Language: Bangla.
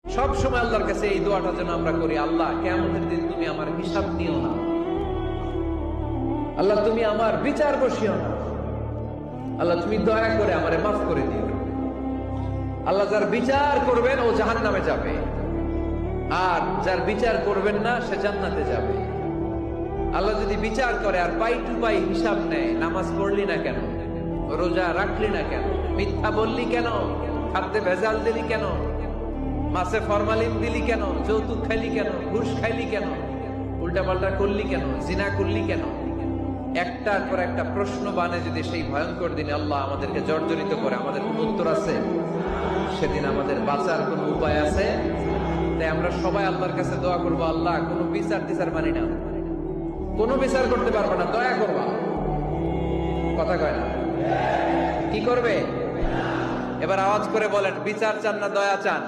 সব সময় আল্লাহর কাছে এই দোয়াটা যেন আমরা করি, আল্লাহ কিয়ামতের দিন তুমি আমার হিসাব নিও না, আল্লাহ তুমি আমার বিচার বসিও না, আল্লাহ তুমি দয়া করে আমারে মাফ করে দিও। আল্লাহ যার বিচার করবেন ও জাহান্নামে যাবে, আর যার বিচার করবেন না সে জান্নাতে যাবে। আল্লাহ যদি বিচার করে আর পাই টু পাই হিসাব নেয়, নামাজ পড়লি না কেন, রোজা রাখলি না কেন, মিথ্যা বললি কেন, খাদ্যে ভেজাল দিলি কেন, মাছে ফরমালিন দিলি কেন, যৌতুক খাইলি কেন, ঘুষ খাইলি কেন, উল্টাপাল্টা করলি কেন, জিনা করলি কেন, একটার পর একটা প্রশ্ন বানে যদি সেই ভয়ঙ্কর দিনে আল্লাহ আমাদেরকে জর্জরিত করে, আমাদের কোন উত্তর আছে? সেদিন আমাদের বাঁচার কোন উপায় আছে? তাই আমরা সবাই আল্লাহর কাছে দোয়া করবো, আল্লাহ কোনো বিচার টিচার মানি না, কোনো বিচার করতে পারবো না, দয়া করবা। কথা কয় না? কি করবে? এবার আওয়াজ করে বলেন, বিচার চান না দয়া চান?